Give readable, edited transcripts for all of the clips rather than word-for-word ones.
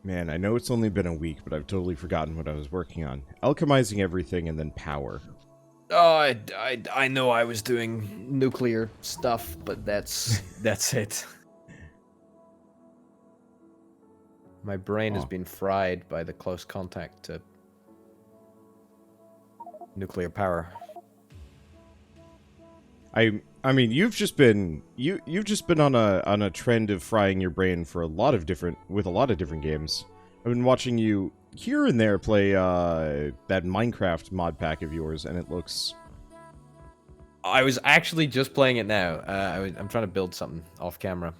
Man, I know it's only been a week, but I've totally forgotten what I was working on. Alchemizing everything and then power. Oh, I know I was doing nuclear stuff, but that's it. My brain has been fried by the close contact to nuclear power. I mean, you've just been on a trend of frying your brain for a lot of different games. I've been watching you here and there play that Minecraft mod pack of yours, and it looks. I was actually just playing it now. I'm trying to build something off camera.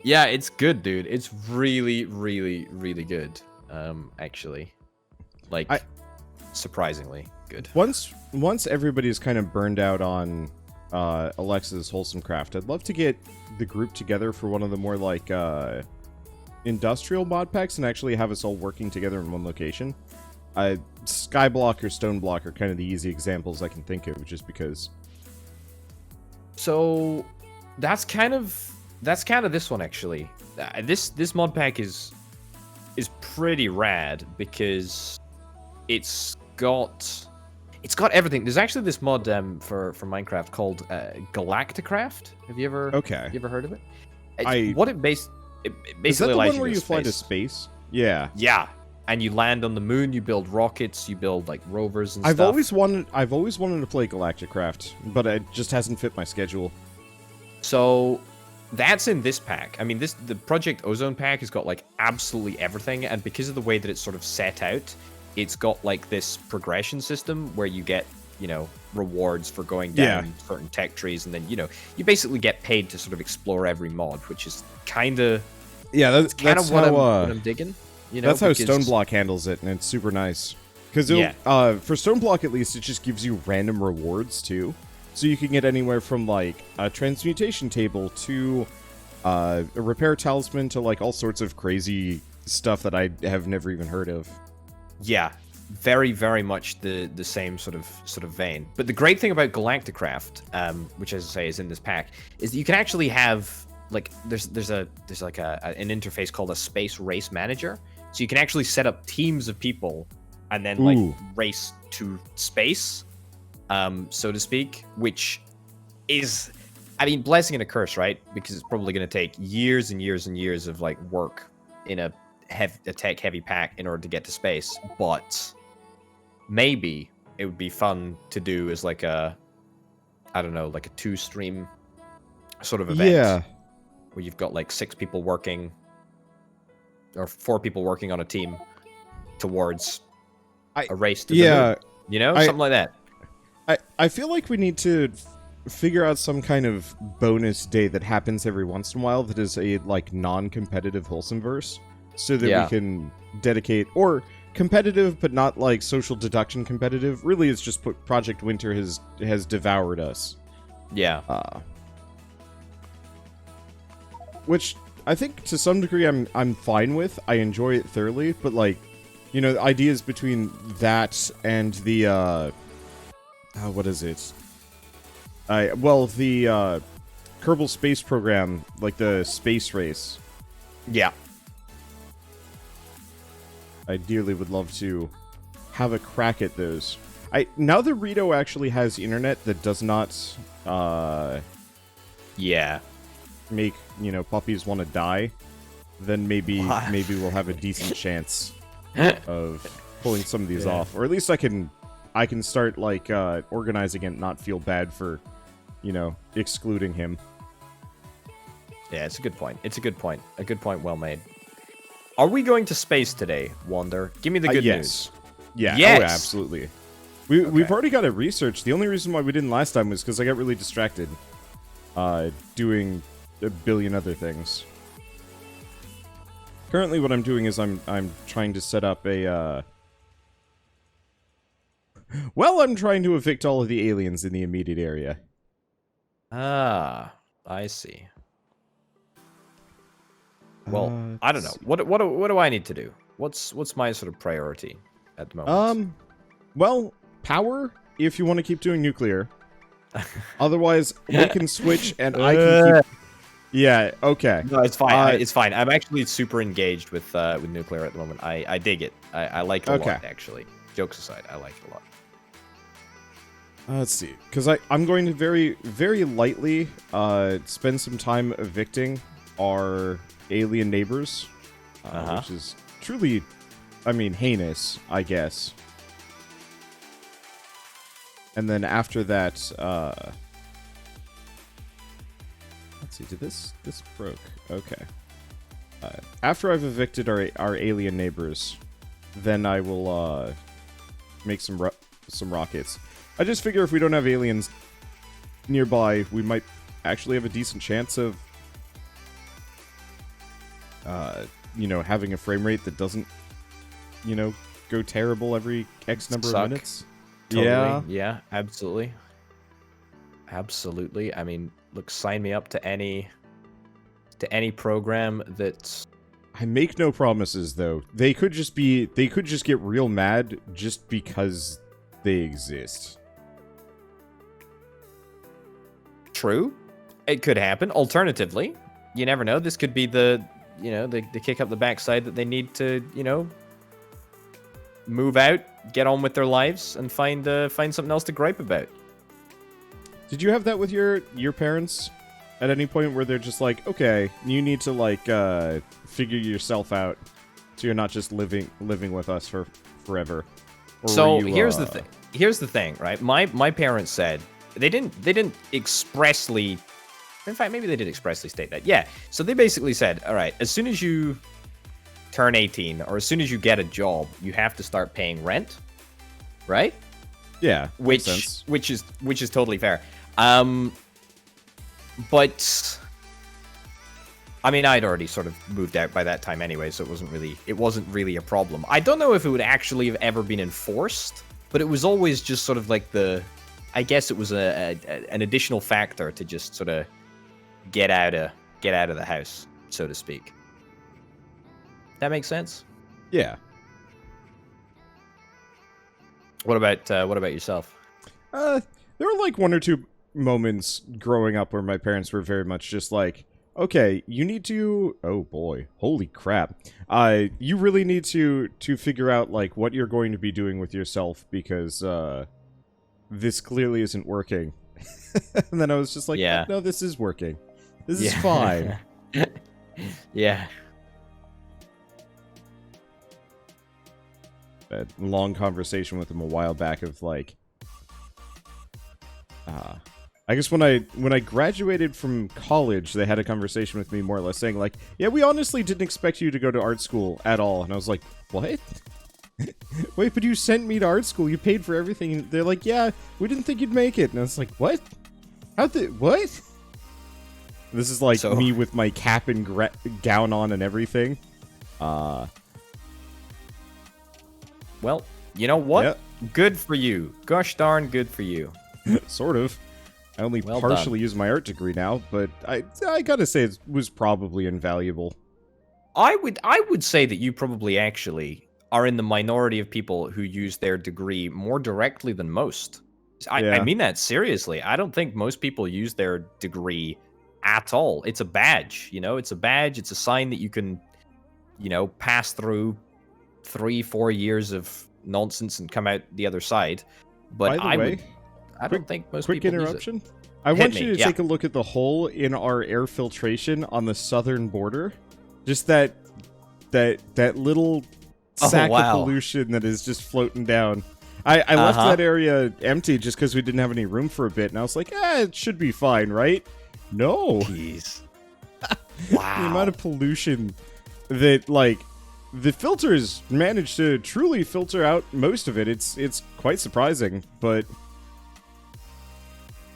Yeah, it's good, dude. It's really, really, really good. Actually, like surprisingly good. Once everybody's kind of burned out on Alexa's Wholesome Craft, I'd love to get the group together for one of the more like industrial mod packs and actually have us all working together in one location. Skyblock or Stoneblock are kind of the easy examples I can think of, just because. So that's kind of this one actually. This mod pack is pretty rad because it's got everything. There's actually this mod for Minecraft called Galacticraft. Have you ever heard of it? It basically is that the allows one where you fly to space? Yeah. Yeah. And you land on the moon, you build rockets, you build like rovers and I've stuff. I've always wanted to play Galacticraft, but it just hasn't fit my schedule. So that's in this pack. I mean, the Project Ozone pack has got like absolutely everything, and because of the way that it's sort of set out, it's got like this progression system where you get, rewards for going down certain tech trees, and then, you basically get paid to sort of explore every mod, which is kind of that's what I'm digging. That's how Stoneblock handles it, and it's super nice. Because for Stoneblock, at least, it just gives you random rewards too. So you can get anywhere from like a transmutation table to a repair talisman to like all sorts of crazy stuff that I have never even heard of. Yeah, very, very much the same sort of vein. But the great thing about Galacticraft, which as I say is in this pack, is that you can actually have like there's like an interface called a space race manager. So you can actually set up teams of people and then like race to space, so to speak, which is, I mean, blessing and a curse, right? Because it's probably going to take years and years and years of like work in a tech heavy pack in order to get to space. But maybe it would be fun to do as like a 2-stream sort of event. Yeah. Where you've got like 6 people working or 4 people working on a team towards a race to the moon. Something like that. I feel like we need to figure out some kind of bonus day that happens every once in a while that is a like non-competitive Wholesomeverse, so that we can dedicate, or competitive but not like social deduction competitive. Really, it's just Project Winter has devoured us. Yeah. Which I think to some degree I'm fine with. I enjoy it thoroughly, but like, the ideas between that and the what is it? The Kerbal Space Program, like the space race. Yeah. I dearly would love to have a crack at those. Now that Rito actually has internet that does not make puppies want to die, then maybe we'll have a decent chance of pulling some of these off, or at least I can start like organizing it and not feel bad for excluding him. Yeah, it's a good point. A good point well made. Are we going to space today, Wander? Give me the good news. Yeah, yes! Oh, absolutely. We've already got it researched. The only reason why we didn't last time was because I got really distracted doing a billion other things. Currently, what I'm doing is I'm trying to set up a. I'm trying to evict all of the aliens in the immediate area. Ah, I see. Well, I don't know. What do I need to do? What's my sort of priority at the moment? Well, power if you want to keep doing nuclear. Otherwise, we can switch and I can keep Yeah. Okay. No, it's fine. It's fine. I'm actually super engaged with nuclear at the moment. I dig it. I like it a lot, actually. Jokes aside, I like it a lot. Let's see, because I'm going to very, very lightly spend some time evicting our alien neighbors, which is truly, I mean, heinous, I guess. And then after that, let's see, did this broke? Okay. After I've evicted our alien neighbors, then I will make some rockets. I just figure if we don't have aliens nearby, we might actually have a decent chance of, you know, having a frame rate that doesn't, you know, go terrible every X number of minutes. Totally. Yeah, absolutely. Absolutely. I mean, look, sign me up to any program that's... I make no promises, though. They could just get real mad just because they exist. True. It could happen. Alternatively, you never know. This could be the kick up the backside that they need to, you know, move out, get on with their lives, and find something else to gripe about. Did you have that with your parents at any point where they're just like, okay, you need to like figure yourself out, so you're not just living with us for forever? Or so here's the thing, right? My parents said they didn't expressly, in fact, maybe they did expressly state that. Yeah. So they basically said, all right, as soon as you turn 18 or as soon as you get a job, you have to start paying rent, right? Yeah, which is totally fair. But I mean, I'd already sort of moved out by that time anyway, so it wasn't really a problem. I don't know if it would actually have ever been enforced, but it was always just sort of like I guess it was an additional factor to just sort of get out of the house, so to speak. That makes sense? Yeah. What about yourself? There were like one or two moments growing up where my parents were very much just like, okay, you need to, oh boy, holy crap. You really need to figure out like what you're going to be doing with yourself because this clearly isn't working. And then I was just like, yeah. No, this is working. This is fine. Yeah. A long conversation with him a while back of like, I guess when I graduated from college, they had a conversation with me more or less saying like, yeah, we honestly didn't expect you to go to art school at all. And I was like, what? Wait, but you sent me to art school. You paid for everything. And they're like, yeah, we didn't think you'd make it. And I was like, what? What? This is like me with my cap and gown on and everything. Well, you know what? Yep. Good for you. Gosh darn good for you. Sort of. I only partially use my art degree now, but I gotta say it was probably invaluable. I would say that you probably actually are in the minority of people who use their degree more directly than most. I mean that seriously. I don't think most people use their degree at all. It's a badge, you know? It's a badge. It's a sign that you can, you know, pass through 3-4 years of nonsense and come out the other side. But I don't think most people use it. Quick interruption. I want you to take a look at the hole in our air filtration on the southern border. Just that little sack of pollution that is just floating down. I left that area empty just because we didn't have any room for a bit, and I was like, it should be fine, right? No. Jeez. Wow. The amount of pollution that, like, the filters managed to truly filter out most of it. It's quite surprising, but...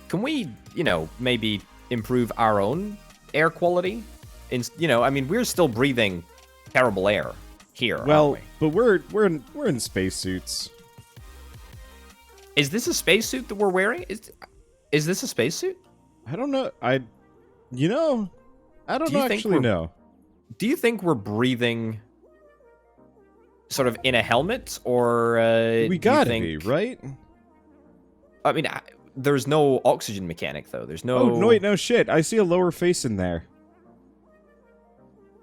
Can we, you know, maybe improve our own air quality? You know, I mean, we're still breathing terrible air here, well, aren't we? But we're in spacesuits. Is this a spacesuit that we're wearing? Is this a spacesuit? I don't know. I don't actually know. Do you think we're breathing sort of in a helmet, or we gotta be, right? I mean, there's no oxygen mechanic though. There's no. Oh no! Wait, no shit. I see a lower face in there.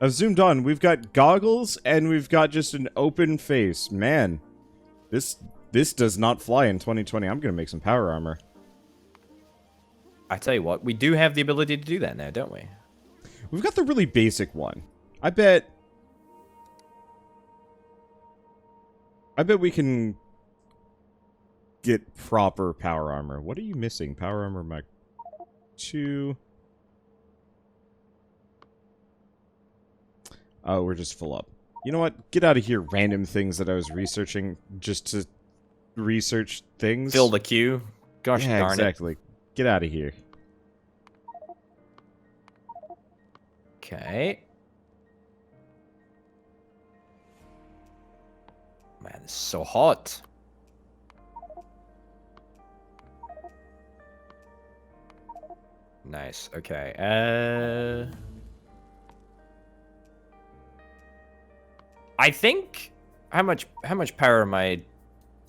I've zoomed on. We've got goggles and we've got just an open face. Man, this does not fly in 2020. I'm gonna make some power armor. I tell you what, we do have the ability to do that now, don't we? We've got the really basic one. I bet we can get proper power armor. What are you missing? Power armor Mach 2. Oh, we're just full up. You know what? Get out of here, random things that I was researching just to research things. Fill the queue. Gosh yeah, darn exactly. Get out of here. Okay. Man, it's so hot. Nice. Okay. I think how much power are my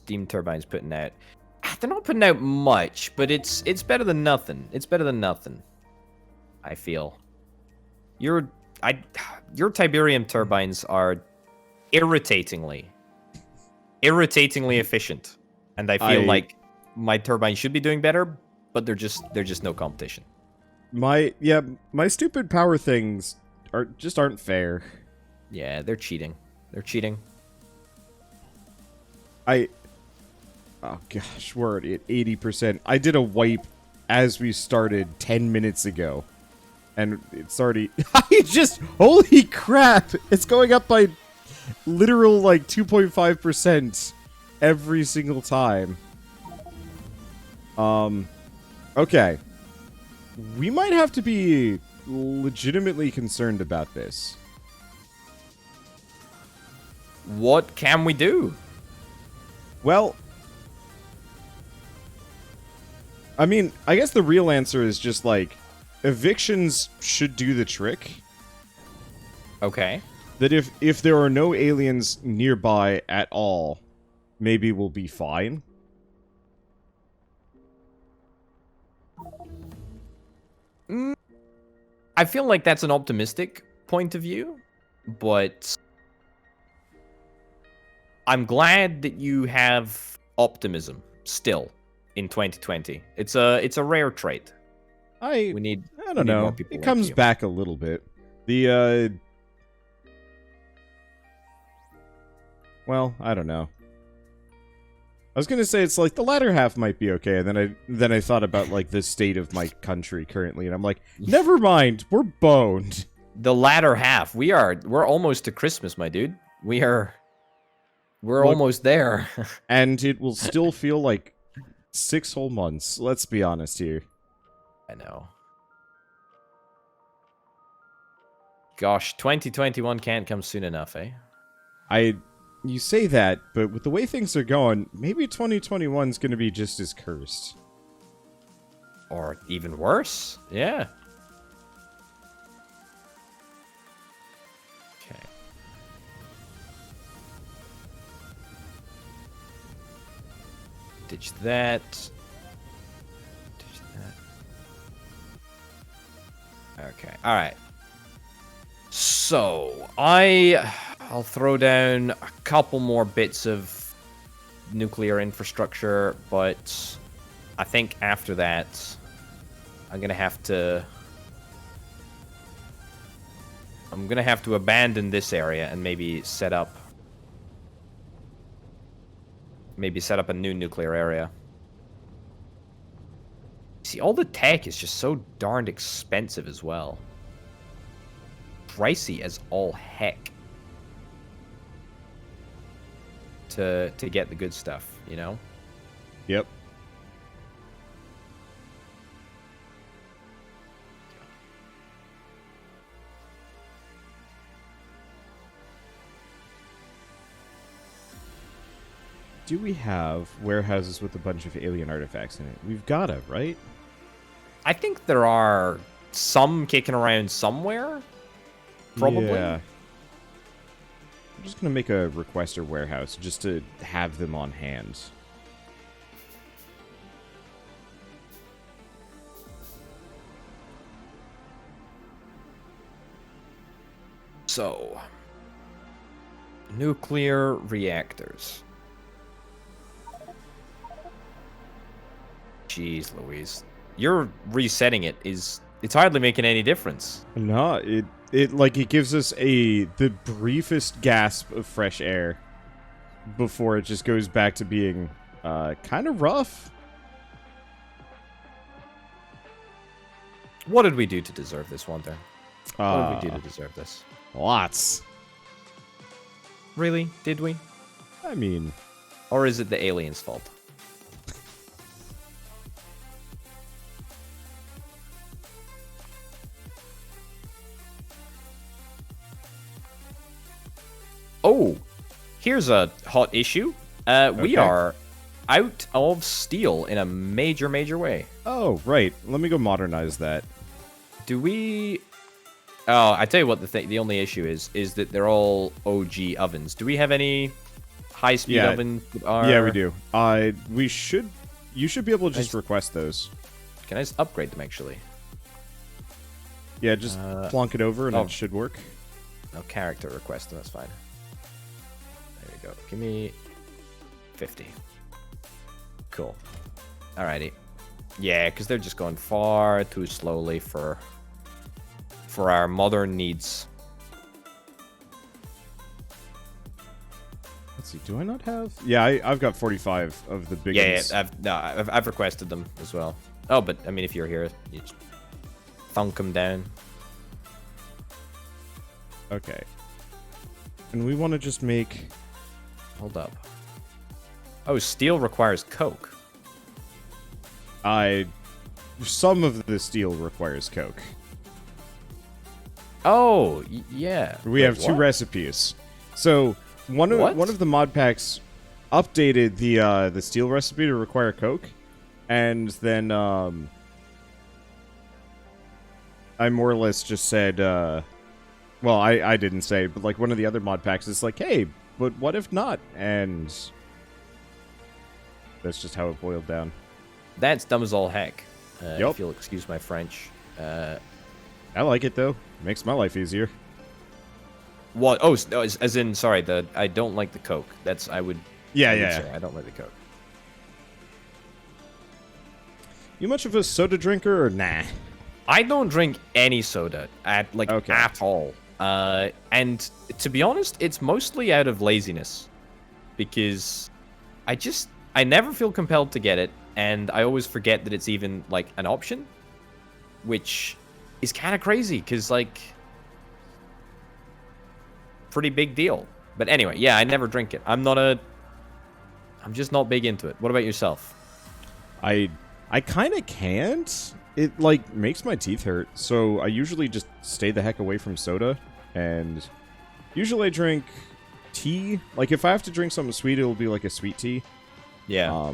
steam turbines putting out? They're not putting out much, but it's better than nothing. It's better than nothing. I feel. Your Tiberium turbines are irritatingly efficient, and I feel like my turbines should be doing better, but they're just no competition. My stupid power things aren't fair. Yeah, they're cheating. They're cheating. Oh gosh, we're already at 80%. I did a wipe as we started 10 minutes ago. And it's already... Holy crap! It's going up by literal, 2.5% every single time. Okay. We might have to be legitimately concerned about this. What can we do? Well... I mean, I guess the real answer is just, evictions should do the trick. Okay. That if there are no aliens nearby at all, maybe we'll be fine. I feel like that's an optimistic point of view, but I'm glad that you have optimism still in 2020. It's a rare trait. I don't know. More people it like comes you. back a little bit. The well, I don't know. I was gonna say it's like the latter half might be okay, and then I thought about the state of my country currently, and I'm like, never mind, we're boned. The latter half, we're almost to Christmas, my dude. We're almost there. And it will still feel like 6 whole months. Let's be honest here. I know. Gosh, 2021 can't come soon enough, eh? You say that, but with the way things are going, maybe 2021's gonna be just as cursed. Or even worse. Yeah. Okay. Ditch that. Ditch that. Okay. All right. So, I'll throw down a couple more bits of nuclear infrastructure, but I think after that, I'm gonna have to abandon this area and maybe set up a new nuclear area. See, all the tech is just so darned expensive as well. Pricey as all heck to get the good stuff, you know? Yep. Do we have warehouses with a bunch of alien artifacts in it? We've gotta, right? I think there are some kicking around somewhere. Probably. Yeah. I'm just gonna make a requester warehouse just to have them on hand. So, nuclear reactors. Jeez Louise. You're resetting it it's hardly making any difference. No, it gives us the briefest gasp of fresh air before it just goes back to being kind of rough. What did we do to deserve this one then? What did we do to deserve this? Lots. Really? Did we? I mean... Or is it the aliens' fault? Oh, here's a hot issue. We are out of steel in a major, major way. Oh, right. Let me go modernize that. Do we... Oh, I tell you what, the only issue is that they're all OG ovens. Do we have any high-speed ovens that are... Yeah, we do. You should be able to just request those. Can I just upgrade them, actually? Yeah, just plonk it over and it should work. No character request, that's fine. There we go. Give me 50. Cool. Alrighty. Yeah, because they're just going far too slowly for our modern needs. Let's see. Do I not have? Yeah, I've got 45 of the big ones. Yeah, I've requested them as well. Oh, but I mean, if you're here, you just thunk them down. Okay. And we want to just make... Hold up. Oh, steel requires coke. Some of the steel requires coke. Oh, yeah. We have two recipes. So one of the mod packs updated the steel recipe to require coke, and then I more or less just said, well, I didn't say, but like one of the other mod packs is like, hey, but what if not? And that's just how it boiled down. That's dumb as all heck. Yep. If you'll excuse my French. I like it though. Makes my life easier. What? Oh, as in, sorry. I don't like the Coke. That's I would. Yeah, I would yeah. say I don't like the Coke. You much of a soda drinker or nah? I don't drink any soda at all. And to be honest, it's mostly out of laziness, because I never feel compelled to get it, and I always forget that it's even like an option, which is kind of crazy because like pretty big deal. But anyway, yeah, I never drink it. I'm just not big into it. What about yourself? I kind of can't. It like makes my teeth hurt, so I usually just stay the heck away from soda, and usually I drink tea. Like if I have to drink something sweet, it'll be like a sweet tea. Yeah.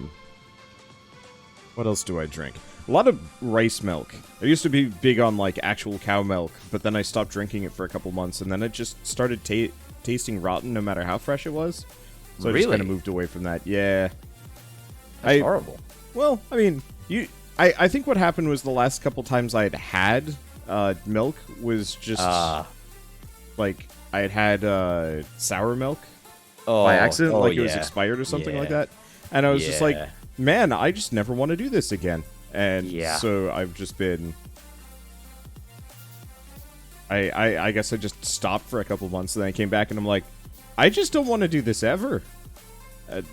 What else do I drink? A lot of rice milk. I used to be big on like actual cow milk, but then I stopped drinking it for a couple months, and then it just started tasting rotten no matter how fresh it was. So I just kind of moved away from that. Yeah. That's horrible. Well, I mean, I think what happened was the last couple times I had milk was just like I had sour milk by accident, like it was expired or something like that, and I was just like, man, I just never want to do this again. And so I've just been... I guess I just stopped for a couple months, and then I came back, and I'm like, I just don't want to do this ever.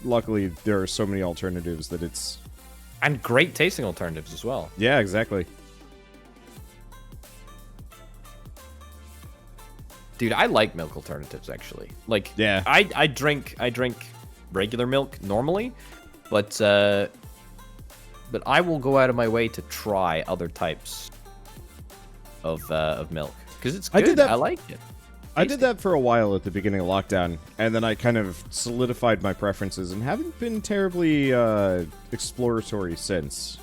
Luckily, there are so many alternatives that it's... And great tasting alternatives as well. Yeah, exactly. Dude, I like milk alternatives, actually. Like, yeah. I drink regular milk normally, but I will go out of my way to try other types of milk because it's good. I like it. I did that for a while at the beginning of lockdown, and then I kind of solidified my preferences and haven't been terribly exploratory since.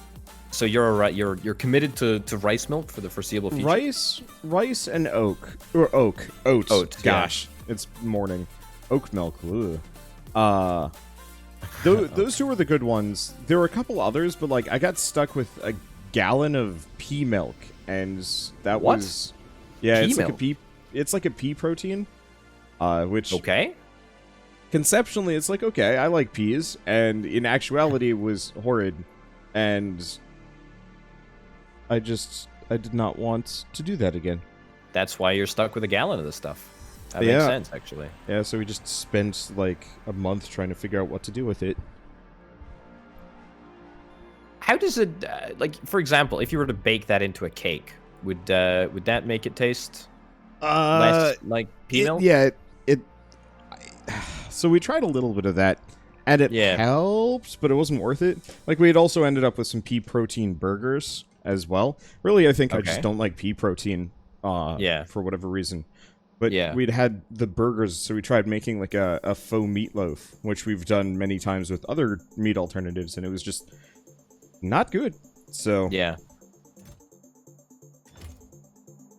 So you're committed to rice milk for the foreseeable future. Rice and oats. Gosh, it's morning. Oat milk. Ugh. Those two were the good ones. There were a couple others, but like I got stuck with a gallon of pea milk, and that was pea it's milk? like a pea. it's like a pea protein, which Okay. conceptually it's like, okay, I like peas, and in actuality it was horrid, and I did not want to do that again. That's why you're stuck with a gallon of this stuff. That Yeah. makes sense, actually. Yeah, so we just spent like a month trying to figure out what to do with it. How does it, like, for example, if you were to bake that into a cake, would that make it taste less like pea milk? Yeah, so we tried a little bit of that, and it helped, but it wasn't worth it. Like, we had also ended up with some pea protein burgers as well. Really, I think I just don't like pea protein, for whatever reason. But we'd had the burgers, so we tried making like a faux meatloaf, which we've done many times with other meat alternatives, and it was just not good. So yeah,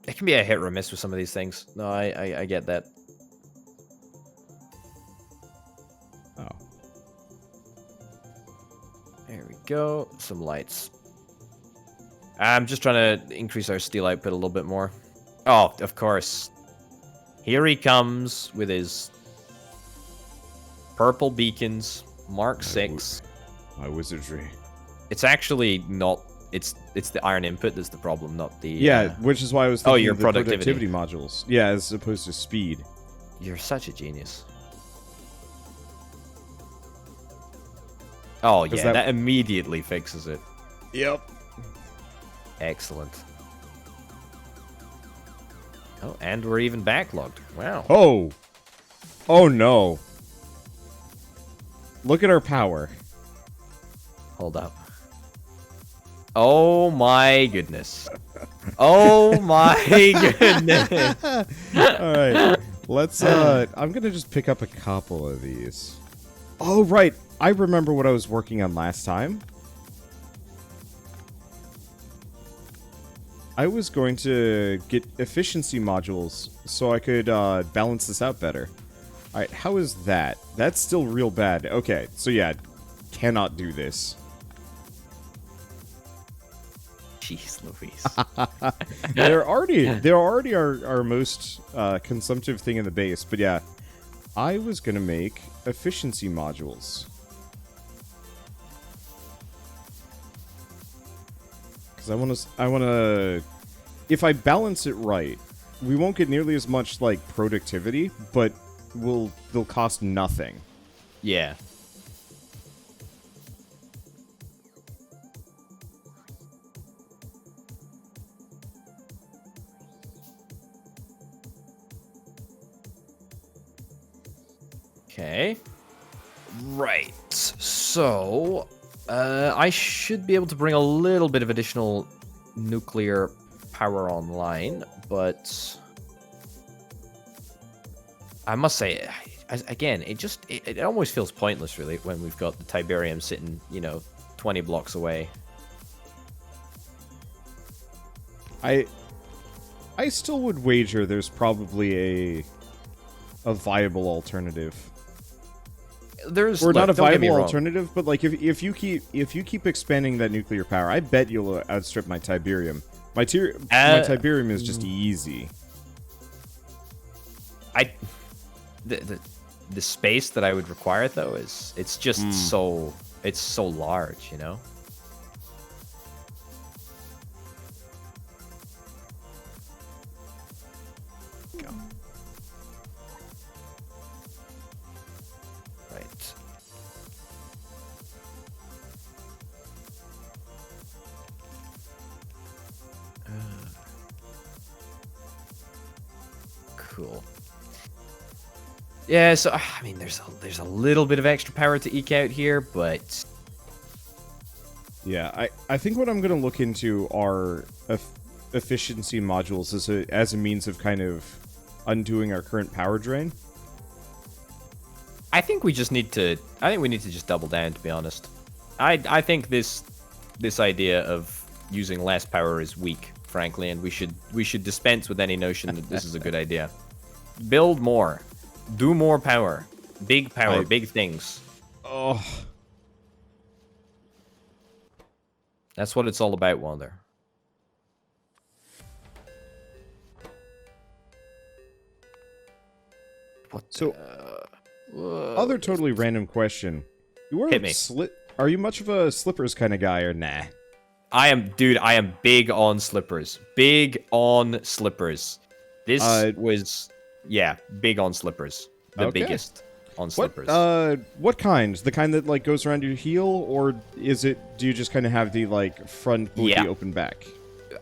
it can be a hit or a miss with some of these things. No, I get that. Oh, there we go. Some lights. I'm just trying to increase our steel output a little bit more. Oh, of course. Here he comes with his purple beacons, Mark 6. My wizardry. It's actually not. It's the iron input that's the problem, not the. Yeah, which is why I was thinking your of the productivity modules. Yeah, as opposed to speed. You're such a genius. Oh yeah, that immediately fixes it. Yep. Excellent. Oh, and we're even backlogged. Wow. Oh. Oh no. Look at our power. Hold up. Oh my goodness. Oh my goodness. Alright. Let's I'm gonna just pick up a couple of these. Oh right. I remember what I was working on last time. I was going to get efficiency modules so I could balance this out better. Alright, how is that? That's still real bad. Okay, so yeah, cannot do this. Jeez Louise. they're already our most consumptive thing in the base, but yeah, I was gonna make efficiency modules. I wanna, if I balance it right, we won't get nearly as much, like, productivity, but they'll cost nothing. Yeah. Okay. Right. So, I should be able to bring a little bit of additional nuclear power online, but I must say, again, it almost feels pointless, really, when we've got the Tiberium sitting, 20 blocks away. I still would wager there's probably a viable alternative. Or not a viable alternative, but like if you keep expanding that nuclear power, I bet you'll outstrip my Tiberium. My Tiberium is just easy. The space that I would require though it's just so large, Go. Right. Cool. Yeah, so I mean, there's a little bit of extra power to eke out here, but yeah, I think what I'm gonna look into are efficiency modules as a means of kind of undoing our current power drain. I think we need to just double down, to be honest. I think this idea of using less power is weak, frankly, and we should dispense with any notion that this is a good idea. Build more. Do more power. Big power, big things. Oh. That's what it's all about, Wander. So, other totally random question. Hit me. Are you much of a slippers kind of guy or nah? I am big on slippers. Big on slippers. This was, yeah, big on slippers. The biggest on slippers. What kind? The kind that, like, goes around your heel, or do you just kind of have the, like, front with the open back?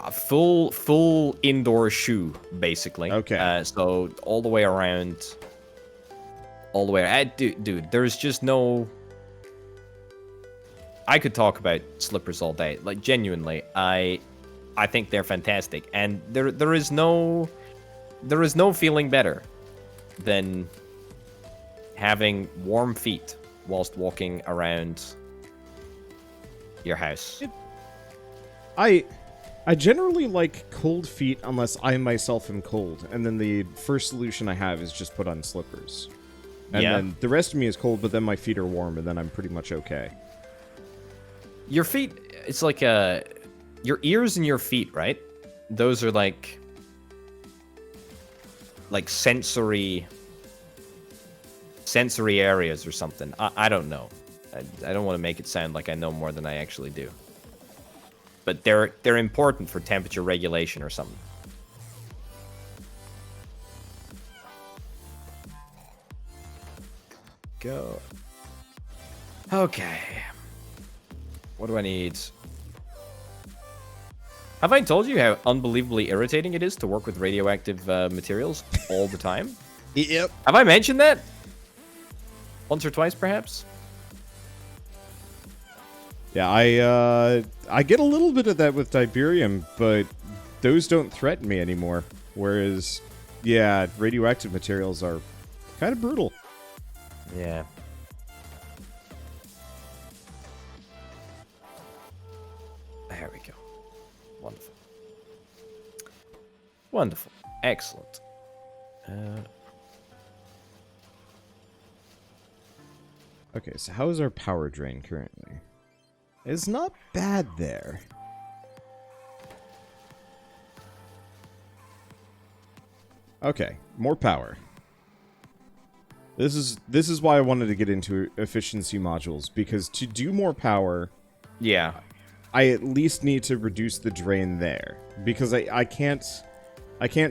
A full indoor shoe, basically. Okay. So all the way around. All the way. Dude, there's just no... I could talk about slippers all day. Like, genuinely, I think they're fantastic, and there is no feeling better than having warm feet whilst walking around your house. I generally like cold feet unless I myself am cold, and then the first solution I have is just put on slippers. And then the rest of me is cold, but then my feet are warm, and then I'm pretty much okay. Your feet, it's like your ears and your feet, right? Those are like sensory areas or something. I don't know. I don't want to make it sound like I know more than I actually do. But they're important for temperature regulation or something. Go. Okay. What do I need? Have I told you how unbelievably irritating it is to work with radioactive materials all the time? Yep. Have I mentioned that? Once or twice, perhaps? Yeah, I get a little bit of that with Tiberium, but those don't threaten me anymore. Whereas, yeah, radioactive materials are kind of brutal. Yeah. There we go. Wonderful. Wonderful. Excellent. Okay, so how is our power drain currently? It's not bad there. Okay, more power. This is why I wanted to get into efficiency modules, because to do more power, Yeah. I at least need to reduce the drain there, because I can't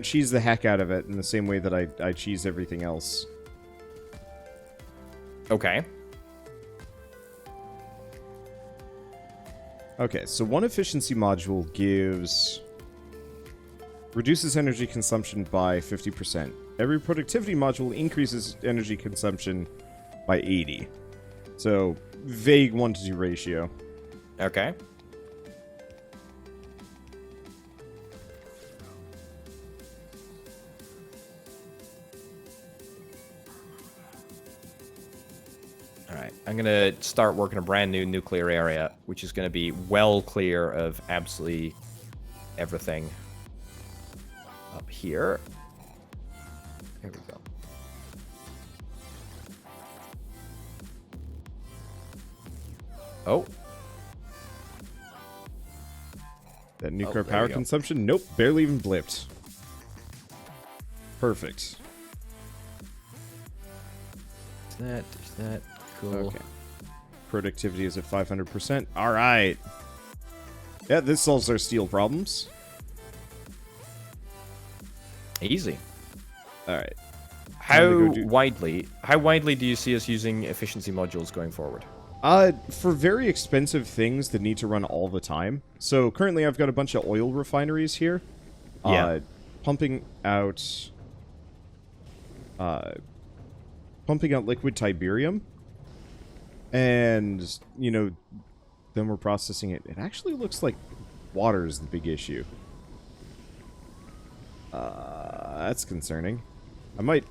cheese the heck out of it in the same way that I cheese everything else. Okay. Okay, so one efficiency module reduces energy consumption by 50%. Every productivity module increases energy consumption by 80. So, vague 1-to-2 ratio. Okay. Alright, I'm gonna start working a brand new nuclear area, which is gonna be well clear of absolutely everything up here. There we go. Oh. That nuclear power consumption? Nope, barely even blipped. Perfect. There's that. Cool. Okay. Productivity is at 500%. Alright. Yeah, this solves our steel problems. Easy. Alright. How widely do you see us using efficiency modules going forward? For very expensive things that need to run all the time. So currently I've got a bunch of oil refineries here. Yeah. Pumping out liquid Tiberium. And, you know, then we're processing it. It actually looks like water is the big issue. That's concerning. I might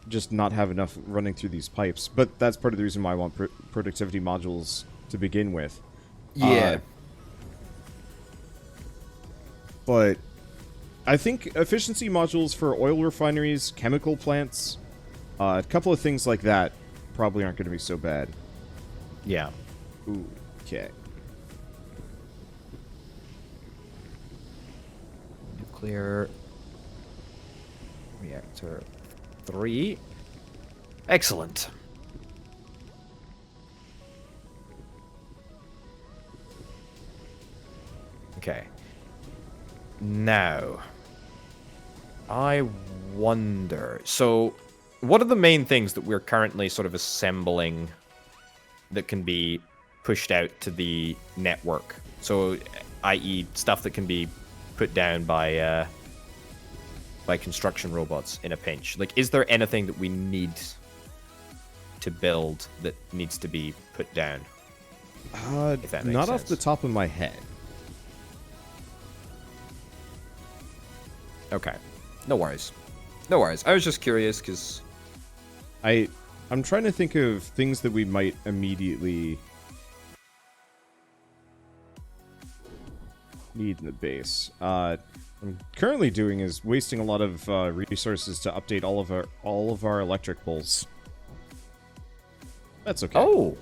just not have enough running through these pipes, but that's part of the reason why I want productivity modules to begin with. Yeah. But I think efficiency modules for oil refineries, chemical plants, a couple of things like that probably aren't going to be so bad. Yeah. Ooh, okay. Nuclear reactor 3. Excellent. Okay. Now, I wonder. So, what are the main things that we're currently sort of assembling that can be pushed out to the network? So, i.e., stuff that can be put down by construction robots in a pinch. Like, is there anything that we need to build that needs to be put down? If that makes not sense. Off the top of my head. Okay. No worries. No worries. I was just curious because I'm trying to think of things that we might immediately need in the base. What I'm currently doing is wasting a lot of resources to update all of our electric poles. That's okay. Oh,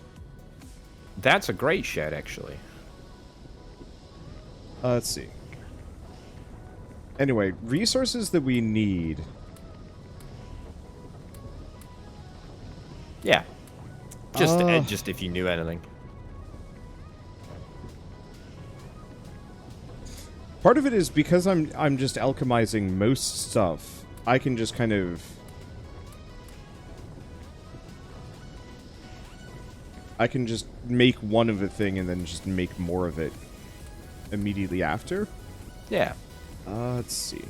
that's a great shout, actually. Let's see. Anyway, resources that we need. Yeah. Just if you knew anything. Part of it is because I'm just alchemizing most stuff. I can just kind of make one of a thing and then just make more of it immediately after. Yeah. Let's see.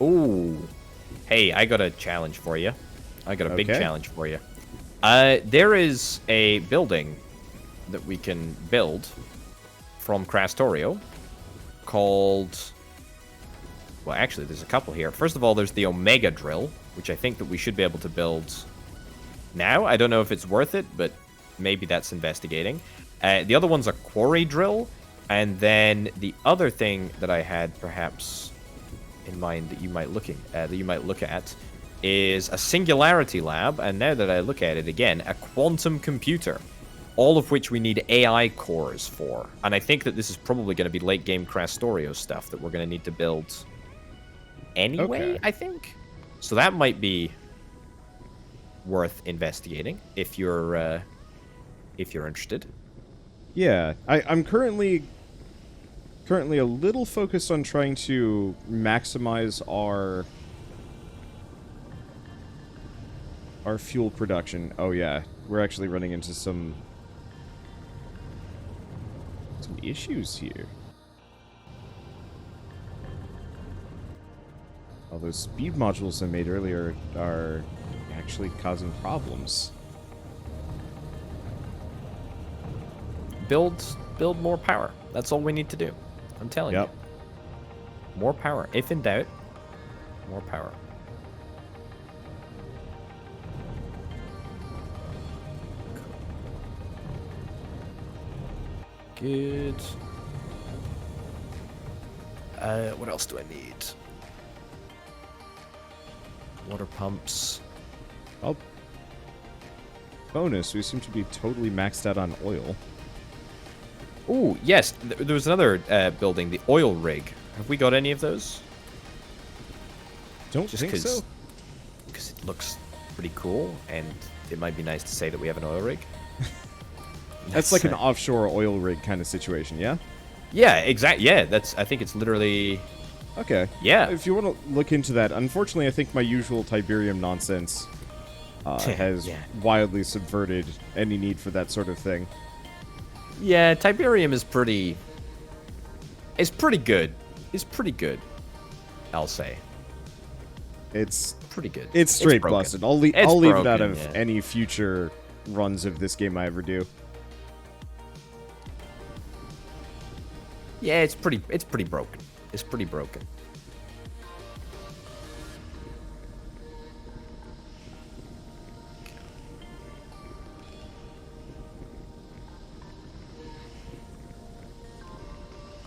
Ooh. Hey, I got a challenge for you. I got a big challenge for you. There is a building that we can build from Krastorio called... Well, actually, there's a couple here. First of all, there's the Omega Drill, which I think that we should be able to build now. I don't know if it's worth it, but maybe that's investigating. The other one's a Quarry Drill. And then the other thing that I had perhaps in mind that you might look at is a Singularity Lab, and now that I look at it again, a quantum computer, all of which we need AI cores for. And I think that this is probably going to be late game Krastorio stuff that we're going to need to build anyway, I think. So that might be worth investigating if you're interested. Yeah, I'm currently a little focused on trying to maximize our fuel production. Oh yeah, we're actually running into some issues here. All those speed modules I made earlier are actually causing problems. Build more power. That's all we need to do. I'm telling you. More power. If in doubt, more power. Good. What else do I need? Water pumps. Oh. Bonus, we seem to be totally maxed out on oil. Oh, yes. There was another building, the oil rig. Have we got any of those? Don't think so. Because it looks pretty cool, and it might be nice to say that we have an oil rig. That's like an offshore oil rig kind of situation, yeah? Yeah, exactly. Yeah, I think it's literally... Okay. Yeah. If you want to look into that, unfortunately, I think my usual Tiberium nonsense has wildly subverted any need for that sort of thing. Yeah, Tiberium is pretty... It's pretty good. It's pretty good, I'll say. It's pretty good. It's straight busted. I'll leave it out of any future runs of this game I ever do. Yeah, it's pretty broken. It's pretty broken.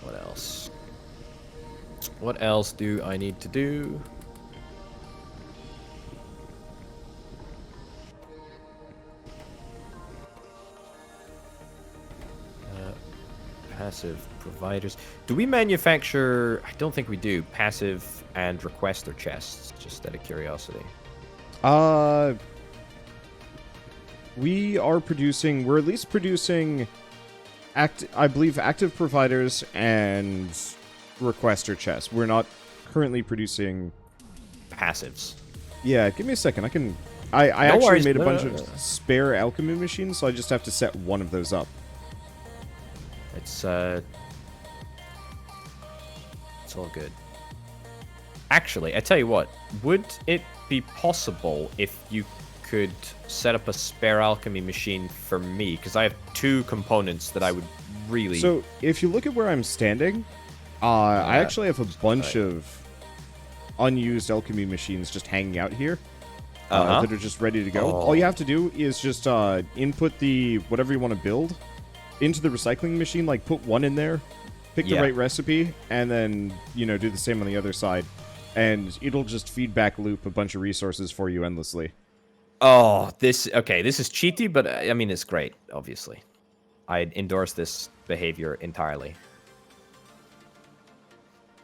What else? What else do I need to do? Passive providers. Do we manufacture... I don't think we do. Passive and requester chests, just out of curiosity. We are producing... We're at least producing... I believe active providers and requester chests. We're not currently producing... Passives. Yeah, give me a second. I actually made a bunch of spare alchemy machines, so I just have to set one of those up. It's all good. Actually, I tell you what, would it be possible if you could set up a spare alchemy machine for me? Because I have 2 components that I would really... So, if you look at where I'm standing, I actually have a bunch of unused alchemy machines just hanging out here that are just ready to go. Oh. All you have to do is just input the whatever you want to build into the recycling machine, like put one in there, pick the right recipe, and then, you know, do the same on the other side. And it'll just feedback loop a bunch of resources for you endlessly. Oh, this is cheaty, but I mean, it's great, obviously. I endorse this behavior entirely.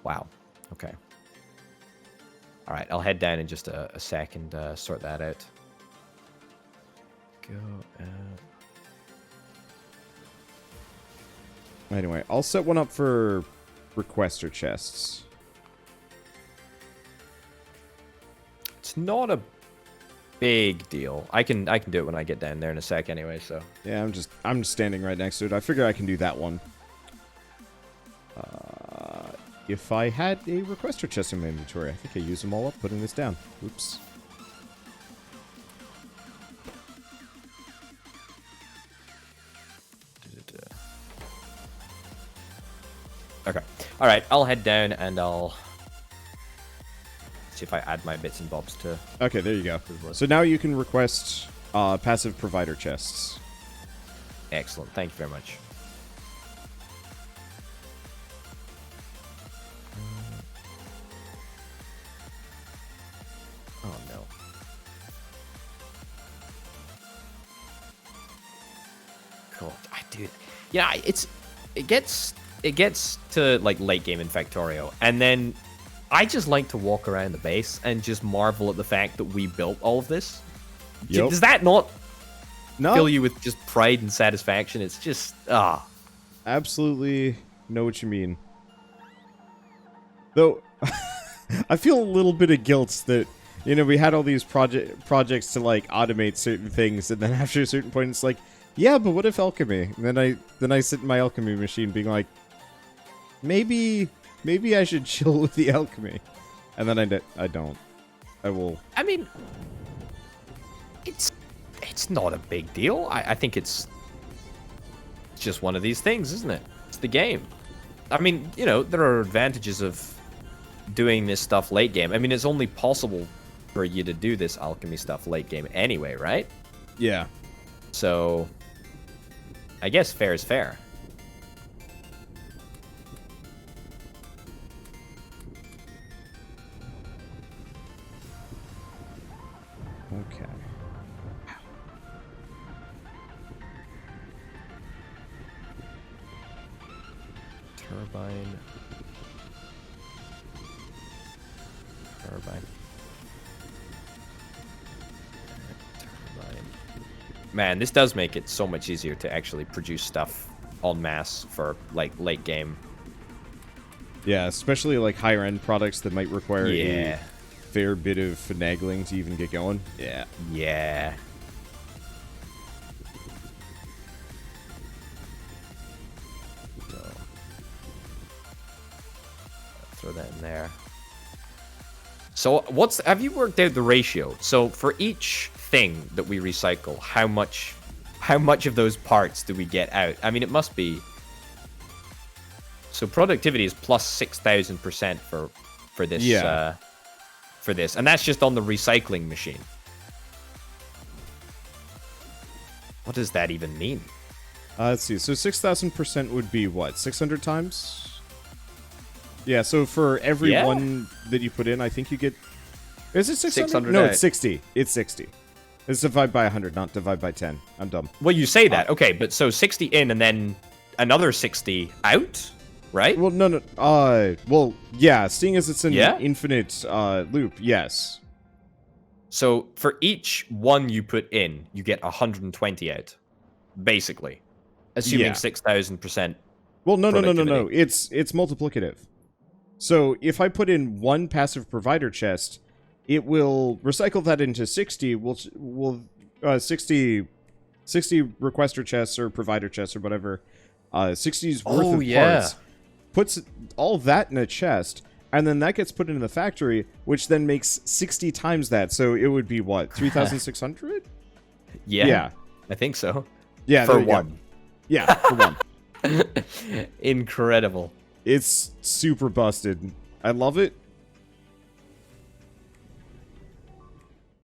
Wow. Okay. All right, I'll head down in just a sec and sort that out. Go out. Anyway, I'll set one up for requester chests. It's not a big deal. I can do it when I get down there in a sec anyway, so. Yeah, I'm just standing right next to it. I figure I can do that one. If I had a requester chest in my inventory, I think I used them all up putting this down. Oops. Okay. All right, I'll head down and I'll see if I add my bits and bobs to... Okay, there you go. So now you can request passive provider chests. Excellent. Thank you very much. Oh, no. God, dude. Yeah, it gets to, like, late game in Factorio, and then I just like to walk around the base and just marvel at the fact that we built all of this. Yep. Does that not No. fill you with just pride and satisfaction? It's just, Absolutely know what you mean. Though, I feel a little bit of guilt that, you know, we had all these projects to, like, automate certain things, and then after a certain point, it's like, yeah, but what if alchemy? And then I sit in my alchemy machine being like, maybe I should chill with the alchemy. And then I don't. I will. I mean, it's not a big deal. I think it's just one of these things, isn't it? It's the game. I mean, you know, there are advantages of doing this stuff late game. I mean, it's only possible for you to do this alchemy stuff late game anyway, right? Yeah. So, I guess fair is fair. Okay. Turbine. Man, this does make it so much easier to actually produce stuff en masse for, like, late game. Yeah, especially, like, higher end products that might require Yeah. a fair bit of finagling to even get going. Yeah. Yeah. So, throw that in there. So have you worked out the ratio? So for each thing that we recycle, how much of those parts do we get out? I mean, it must be. So productivity is plus 6,000% for this. Yeah. For this, and that's just on the recycling machine. What does that even mean? Let's see. So 6,000% would be what? 600 times? Yeah, so for every one that you put in, I think you get... Is it 600? No, it's 60. It's 60. It's divide by 100, not divide by 10. I'm dumb. Well, you say that. Okay, but so 60 in and then another 60 out, right? Well, no. Well, yeah, seeing as it's an infinite loop, yes. So for each one you put in, you get 120 out, basically, assuming 6,000%. Well, no. It's multiplicative. So if I put in one passive provider chest, it will recycle that into 60. Will 60 requester chests or provider chests or whatever. 60's worth of parts. Puts all that in a chest, and then that gets put into the factory, which then makes 60 times that. So it would be what, 3,600? Yeah, I think so. Yeah, for one. Go. Yeah, for one. Incredible. It's super busted. I love it.